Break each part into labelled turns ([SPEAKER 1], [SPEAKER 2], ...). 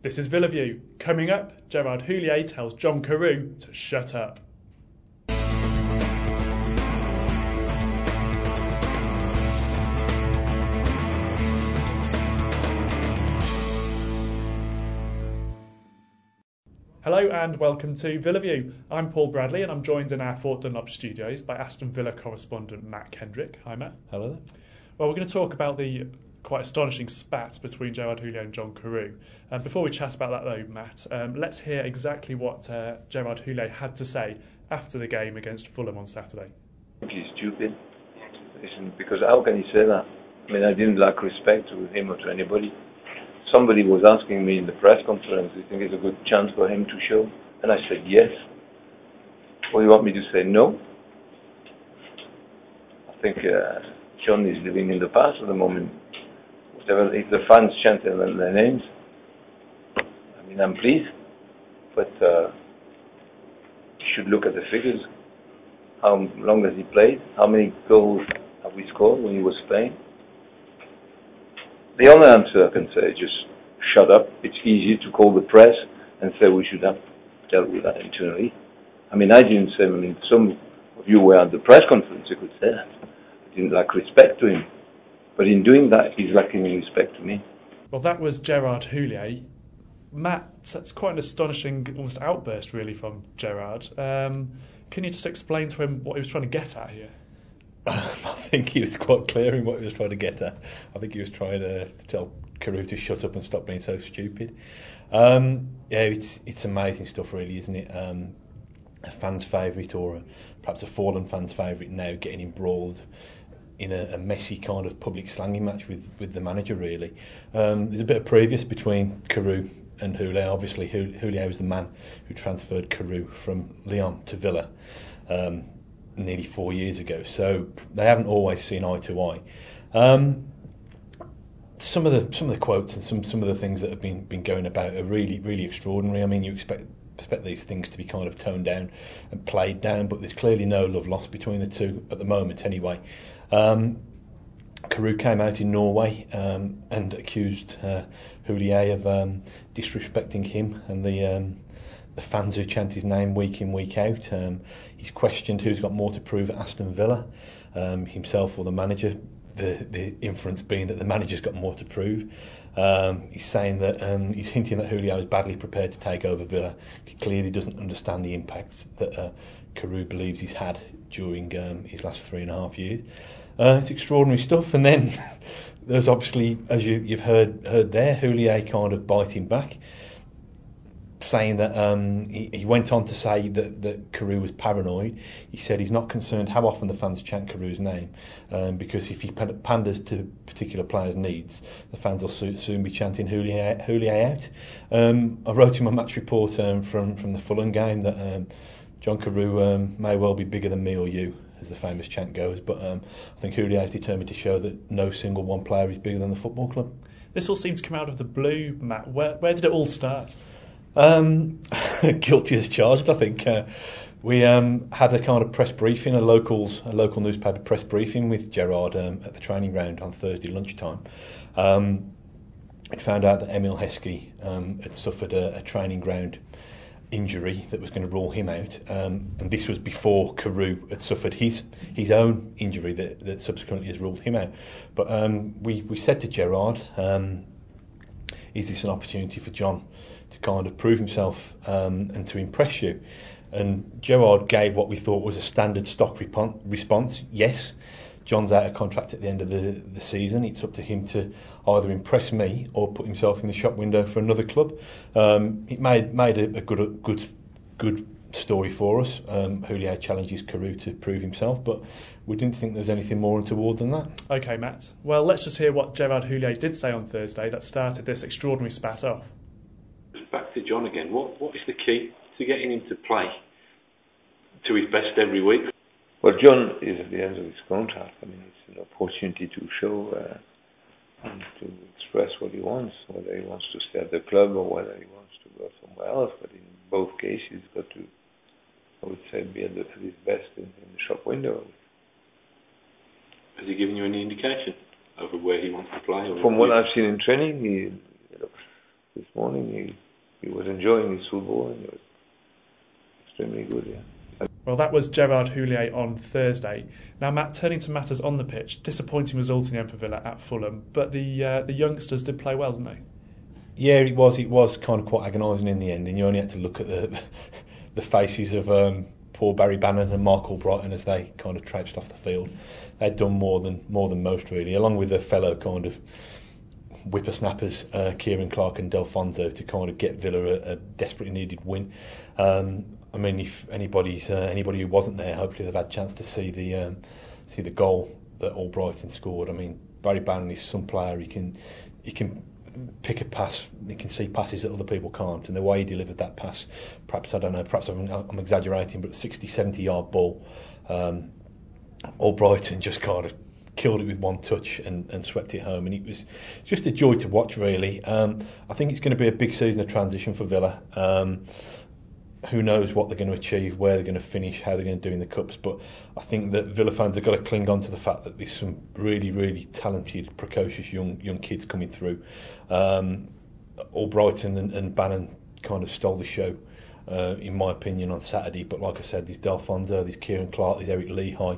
[SPEAKER 1] This is Villa View. Coming up, Gerard Houllier tells John Carew to shut up. Hello and welcome to Villa View. I'm Paul Bradley and I'm joined in our Fort Dunlop studios by Aston Villa correspondent Matt Kendrick. Hi Matt.
[SPEAKER 2] Hello there.
[SPEAKER 1] Well, we're going to talk about the quite astonishing spat between Gerard Houllier and John Carew. Before we chat about that though, Matt, let's hear exactly what Gerard Houllier had to say after the game against Fulham on Saturday.
[SPEAKER 3] I think he's stupid. Listen, because how can he say that? I mean, I didn't lack respect to him or to anybody. Somebody was asking me in the press conference, do you think it's a good chance for him to show? And I said yes. Well, you want me to say no? I think John is living in the past at the moment. If the fans chant their names, I mean, I'm pleased. But you should look at the figures. How long has he played? How many goals have we scored when he was playing? The only answer I can say is just shut up. It's easy to call the press and say we should have dealt with that internally. I mean, I didn't say, some of you were at the press conference, you could say that. I didn't lack respect to him. But in doing that, he's lacking respect to me.
[SPEAKER 1] Well, that was Gerard Houllier. Matt, that's quite an astonishing almost outburst really from Gerard. Can you just explain to him what he was trying to get at here?
[SPEAKER 2] I think he was quite clear in what he was trying to get at. I think he was trying to tell Carew to shut up and stop being so stupid. It's amazing stuff really, isn't it? A fan's favourite or perhaps a fallen fan's favourite now getting embroiled in a messy kind of public slanging match with the manager really. There's a bit of previous between Carew and Houllier. Obviously Houllier was the man who transferred Carew from Lyon to Villa nearly 4 years ago, so they haven't always seen eye to eye. Some of the quotes and some of the things that have been going about are really extraordinary. I mean, you expect these things to be kind of toned down and played down, but there's clearly no love lost between the two at the moment anyway. Carew came out in Norway and accused Houllier of disrespecting him and the fans who chant his name week in, week out. He's questioned who's got more to prove at Aston Villa, himself or the manager, the inference being that the manager's got more to prove. He's saying that he's hinting that Houllier is badly prepared to take over Villa. He clearly doesn't understand the impact that Carew believes he's had during his last 3.5 years. It's extraordinary stuff. And then there's obviously, as you've heard there, Houllier kind of biting back, saying that he went on to say that Carew was paranoid. He said he's not concerned how often the fans chant Carew's name, because if he panders to particular players' needs, the fans will soon be chanting Houllier out. I wrote him a match report from the Fulham game that John Carew may well be bigger than me or you, as the famous chant goes, but I think Houllier is determined to show that no single one player is bigger than the football club. This all seems to come out of the blue, Matt. Where did it all start? Guilty as charged, I think. We had a kind of press briefing, a local newspaper press briefing with Gerard at the training ground on Thursday lunchtime. It found out that Emil Heskey had suffered a training ground injury that was going to rule him out, and this was before Carew had suffered his own injury that subsequently has ruled him out. But we said to Gerard, is this an opportunity for John to kind of prove himself and to impress you? And Gerard gave what we thought was a standard stock response. Yes, John's out of contract at the end of the season. It's up to him to either impress me or put himself in the shop window for another club. It made a good story for us. Houllier challenges Carew to prove himself, but we didn't think there was anything more untoward than that. OK, Matt. Well, let's just hear what Gerard Houllier did say on Thursday that started this extraordinary spat off.
[SPEAKER 4] Back to John again. What is the key to getting him to play to his best every week?
[SPEAKER 3] Well, John is at the end of his contract. I mean, it's an opportunity to show and to express what he wants, whether he wants to stay at the club or whether he wants to go somewhere else. But in both cases, he's got to, I would say, be at his best in the shop window.
[SPEAKER 4] Has he given you any indication over where he wants to play?
[SPEAKER 3] From what I've seen in training, he this morning. He was enjoying his football, and it was extremely good. Yeah.
[SPEAKER 1] Well, that was Gerard Houllier on Thursday. Now, Matt, turning to matters on the pitch, disappointing result in the end for Villa at Fulham, but the youngsters did play well, didn't they?
[SPEAKER 2] Yeah, it was kind of quite agonising in the end, and you only had to look at the faces of poor Barry Bannon and Mark Albrighton as they kind of trudged off the field. They'd done more than most really, along with their fellow kind of whippersnappers, Kieran Clark and Delfonso, to kind of get Villa a desperately needed win. I mean, if anybody who wasn't there, hopefully they've had a chance to see the goal that Albrighton scored. I mean, Barry Bannon is some player. He can pick a pass. He can see passes that other people can't, and the way he delivered that pass, perhaps I'm exaggerating, but 60-70 yard ball, Albrighton just kind of killed it with one touch and swept it home, and it was just a joy to watch really. I think it's going to be a big season of transition for Villa. Who knows what they're going to achieve, where they're going to finish, how they're going to do in the Cups, but I think that Villa fans have got to cling on to the fact that there's some really, really talented, precocious young kids coming through. Albrighton and Bannon kind of stole the show, in my opinion, on Saturday, but like I said, there's Delfonso, there's Kieran Clark, there's Eric Lehigh,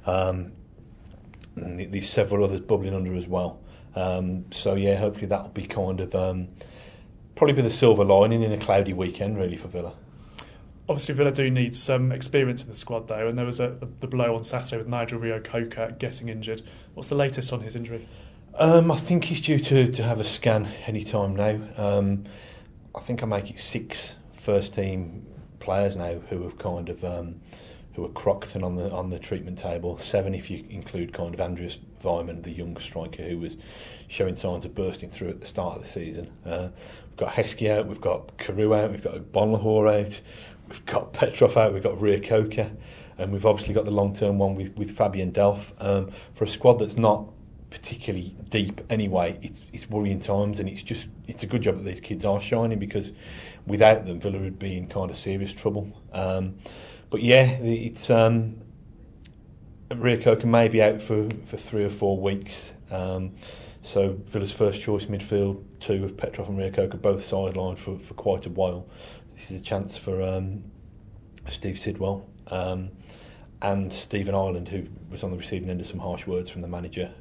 [SPEAKER 2] and there's several others bubbling under as well. So yeah, hopefully that'll be kind of probably be the silver lining in a cloudy weekend really for Villa.
[SPEAKER 1] Obviously, Villa do need some experience in the squad, though, and there was the blow on Saturday with Nigel Reo-Coker getting injured. What's the latest on his injury?
[SPEAKER 2] I think he's due to have a scan any time now. I think I make it 6 first-team players now who have kind of who are crocked and on the treatment table. 7 if you include kind of Andreas Weimann, the young striker who was showing signs of bursting through at the start of the season. We've got Heskey out, we've got Carew out, we've got Bonlahor out. We've got Petrov out, we've got Reo-Coker, and we've obviously got the long-term one with Fabian Delph. For a squad that's not particularly deep anyway, it's worrying times, and it's a good job that these kids are shining, because without them, Villa would be in kind of serious trouble. But yeah, it's Reo-Coker may be out for 3 or 4 weeks. So Villa's first choice midfield, 2 of Petrov and Reo-Coker, both sidelined for quite a while. This is a chance for Steve Sidwell and Stephen Ireland, who was on the receiving end of some harsh words from the manager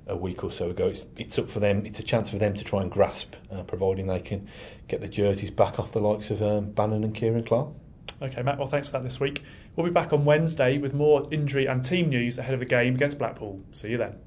[SPEAKER 2] a week or so ago. It's up for them. It's a chance for them to try and grasp, providing they can get the jerseys back off the likes of Bannon and Kieran Clark.
[SPEAKER 1] OK, Matt, well, thanks for that this week. We'll be back on Wednesday with more injury and team news ahead of the game against Blackpool. See you then.